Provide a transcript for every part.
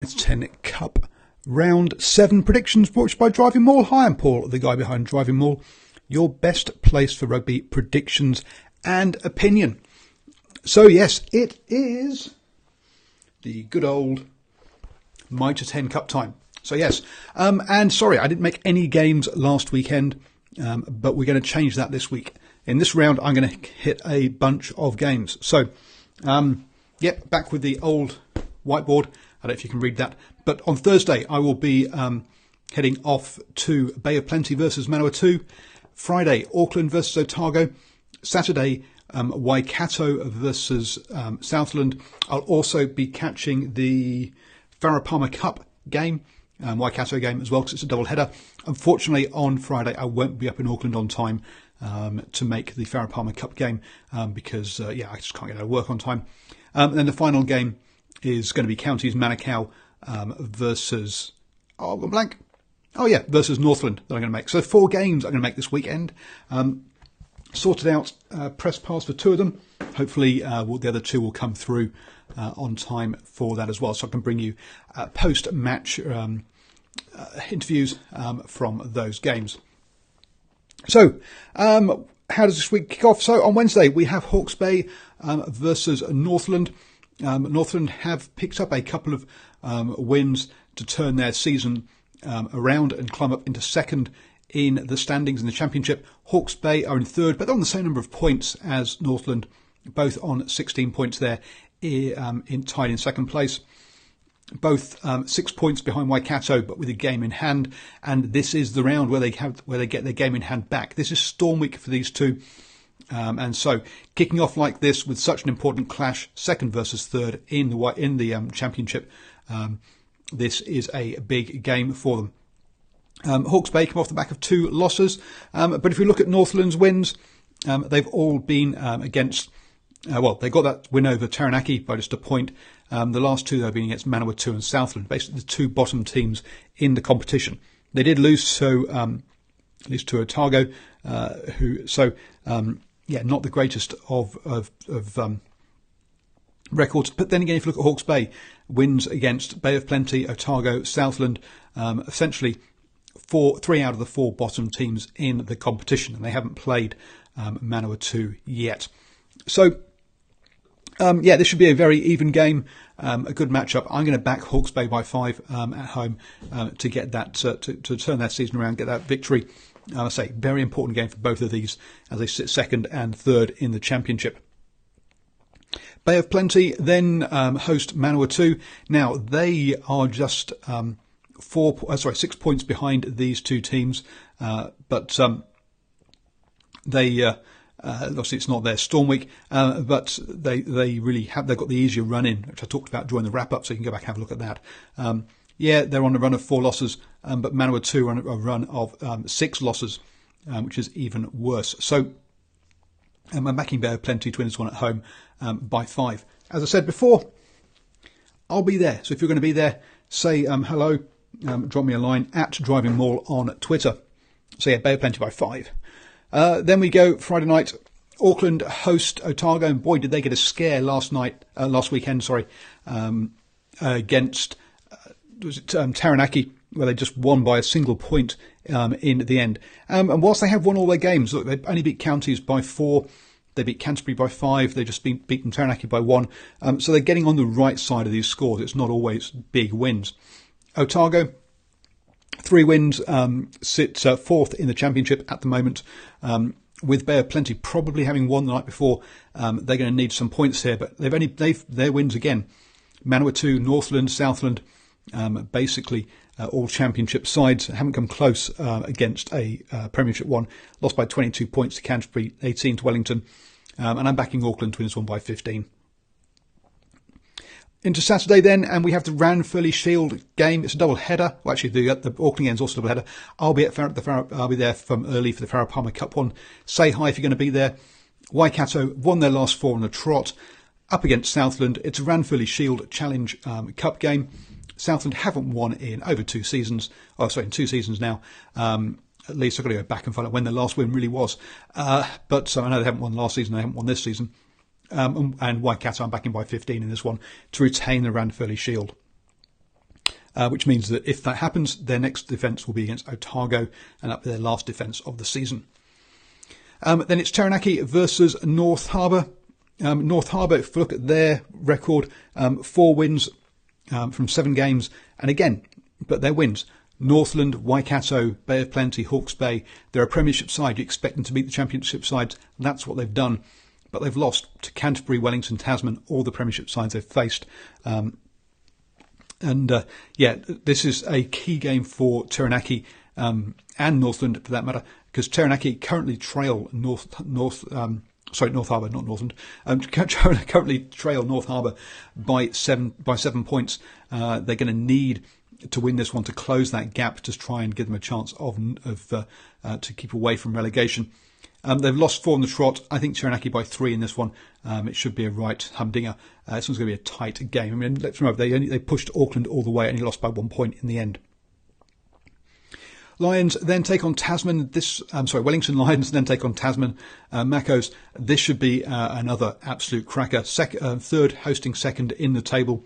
It's 10 Cup Round 7 predictions brought to you by DrivingMaul. Hi, I'm Paul, the guy behind DrivingMaul, your best place for rugby predictions and opinion. So yes, it is the good old Mitre10 Cup time. So yes, and sorry, I didn't make any games last weekend, but we're going to change that this week. In this round, I'm going to hit a bunch of games. So, back with the old whiteboard. I don't know if you can read that. But on Thursday, I will be heading off to Bay of Plenty versus Manawatu. Friday, Auckland versus Otago. Saturday, Waikato versus Southland. I'll also be catching the Farah Cup game, Waikato game as well, because it's a double header. Unfortunately, on Friday, I won't be up in Auckland on time to make the Farah Cup game because, I just can't get out of work on time. And then the final game is going to be Counties Manukau versus versus Northland that I'm going to make. So 4 games I'm going to make this weekend. Sorted out press pass for 2 of them. Hopefully the other 2 will come through on time for that as well, so I can bring you post-match interviews from those games. So how does this week kick off? So on Wednesday we have Hawke's Bay versus Northland. Northland have picked up a couple of wins to turn their season around and climb up into second in the standings in the championship. Hawke's Bay are in third, but they're on the same number of points as Northland, both on 16 points there, tied in second place. Both 6 points behind Waikato, but with a game in hand. And this is the round where they get their game in hand back. This is Storm Week for these two. And so, kicking off like this with such an important clash, second versus third in the championship, this is a big game for them. Hawke's Bay come off the back of 2 losses, but if we look at Northland's wins, they've all been against. They got that win over Taranaki by just a point. The last 2 have been against Manawatu and Southland, basically the 2 bottom teams in the competition. They did lose to Otago, not the greatest of records. But then again, if you look at Hawke's Bay, wins against Bay of Plenty, Otago, Southland, essentially 3 out of the 4 bottom teams in the competition, and they haven't played Manawatu yet. So, this should be a very even game, a good matchup. I'm going to back Hawke's Bay by 5 at home to get that to turn that season around, get that victory. I say very important game for both of these as they sit second and third in the championship. Bay of Plenty then host Manawatu. Now they are just 6 points behind these 2 teams, but they obviously it's not their Storm Week, but they really have. They've got the easier run in, which I talked about during the wrap up. So you can go back and have a look at that. They're on a run of 4 losses, but Manawatu are on a run of 6 losses, which is even worse. So I'm backing Bay of Plenty to win this one at home by 5. As I said before, I'll be there. So if you're going to be there, say hello, drop me a line at DrivingMaul on Twitter. So Bay of Plenty by 5. Then we go Friday night. Auckland host Otago, and boy, did they get a scare last weekend. Against Taranaki, where they just won by a single point in the end. And whilst they have won all their games, look, they only beat Counties by 4. They beat Canterbury by 5. They just beaten Taranaki by 1. So they're getting on the right side of these scores. It's not always big wins. Otago, 3 wins, sit 4th in the championship at the moment. With Bay of Plenty probably having won the night before, they're going to need some points here. But their wins again. Manawatu, Northland, Southland, basically all championship sides, haven't come close against a Premiership one. Lost by 22 points to Canterbury, 18 to Wellington, and I'm backing Auckland to win this one by 15. Into Saturday then, and we have the Ranfurly Shield game. It's a double header. Well, actually, the Auckland game's also a double header. I'll be I'll be there from early for the Farah Cup one. Say hi if you're going to be there. Waikato won their last 4 on the trot, up against Southland. It's a Ranfurly Shield Challenge Cup game. Southland haven't won in over 2 seasons. In 2 seasons now. At least I've got to go back and find out when their last win really was. But I know they haven't won last season. They haven't won this season. And Waikato, I'm backing by 15 in this one to retain the Ranfurly Shield. which means that if that happens, their next defence will be against Otago, and that'll be their last defence of the season. Then it's Taranaki versus North Harbour. North Harbour, if you look at their record, 4 wins from 7 games, and again, but their wins. Northland, Waikato, Bay of Plenty, Hawke's Bay, they're a Premiership side. You expect them to beat the Championship sides. That's what they've done. But they've lost to Canterbury, Wellington, Tasman, all the Premiership sides they've faced. This is a key game for Taranaki and Northland, for that matter, because Taranaki currently trail North Harbour, not Northland. Currently trail North Harbour by 7 points. They're going to need to win this one to close that gap, to try and give them a chance to keep away from relegation. They've lost 4 on the trot. I think Taranaki by 3 in this one. It should be a right humdinger. This one's going to be a tight game. I mean, let's remember they pushed Auckland all the way and only lost by 1 point in the end. Lions then take on Tasman. Wellington Lions then take on Tasman. Macos. This should be another absolute cracker. Third hosting second in the table.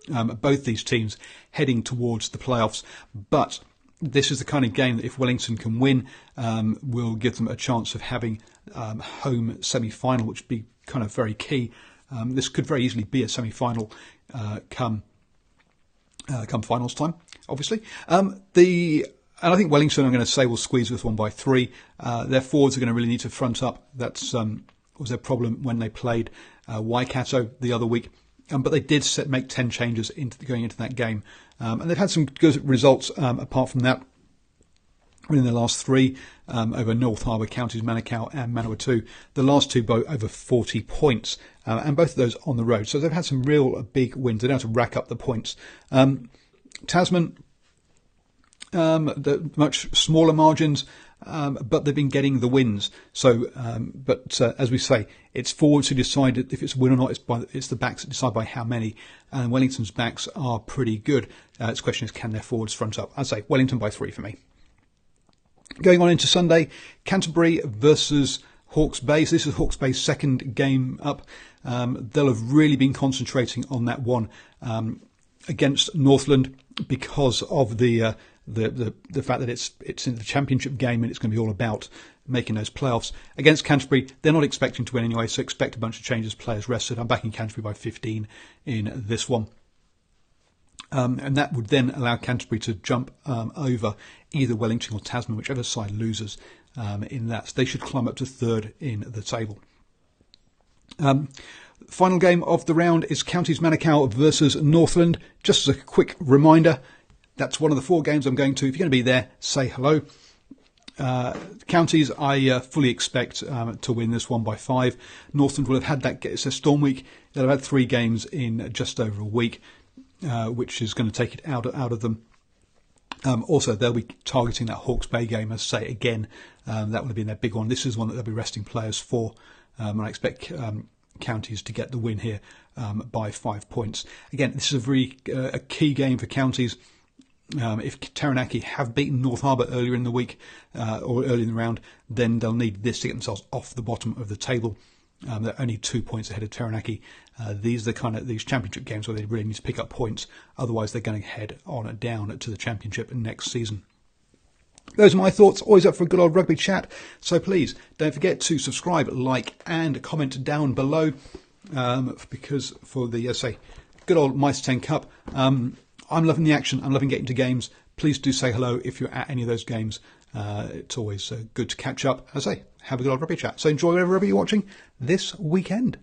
Both these teams heading towards the playoffs, but this is the kind of game that if Wellington can win, will give them a chance of having home semi-final, which would be kind of very key. This could very easily be a semi-final come finals time, obviously. And I think Wellington, I'm going to say, will squeeze this one by 3. Their forwards are going to really need to front up. That's was their problem when they played Waikato the other week. But they did make 10 changes going into that game. And they've had some good results apart from that. In the last 3 over North Harbour, counties Manukau and Manawatu. The last 2 both over 40 points. And both of those on the road. So they've had some real big wins. They don't have to rack up the points. Tasman, the much smaller margins. But they've been getting the wins. So, as we say, it's forwards who decide if it's a win or not. It's the backs that decide by how many. And Wellington's backs are pretty good. Its question is, can their forwards front up? I'd say Wellington by 3 for me. Going on into Sunday, Canterbury versus Hawke's Bay. So this is Hawke's Bay's second game up. They'll have really been concentrating on that one against Northland because of the fact that it's in the championship game and it's going to be all about making those playoffs. Against Canterbury, they're not expecting to win anyway, so expect a bunch of changes, players rested. I'm backing Canterbury by 15 in this one. And that would then allow Canterbury to jump over either Wellington or Tasman, whichever side loses in that. So they should climb up to 3rd in the table. Final game of the round is Counties Manukau versus Northland. Just as a quick reminder, that's one of the 4 games I'm going to. If you're going to be there, say hello. Counties, I fully expect to win this one by 5. Northland will have had that. It's a storm week. They'll have had 3 games in just over a week, which is going to take it out of them. Also, they'll be targeting that Hawke's Bay game, as I say again. That will have been their big one. This is one that they'll be resting players for. And I expect Counties to get the win here by 5 points. Again, this is a key game for Counties. If Taranaki have beaten North Harbour earlier in the week or early in the round, then they'll need this to get themselves off the bottom of the table. They're only 2 points ahead of Taranaki. These are these championship games where they really need to pick up points. Otherwise, they're going to head on down to the championship next season. Those are my thoughts. Always up for a good old rugby chat. So please don't forget to subscribe, like, and comment down below. Because for the good old Mitre10 Cup. I'm loving the action. I'm loving getting to games. Please do say hello if you're at any of those games. It's always good to catch up. As I say, have a good old rugby chat. So enjoy whatever rugby you're watching this weekend.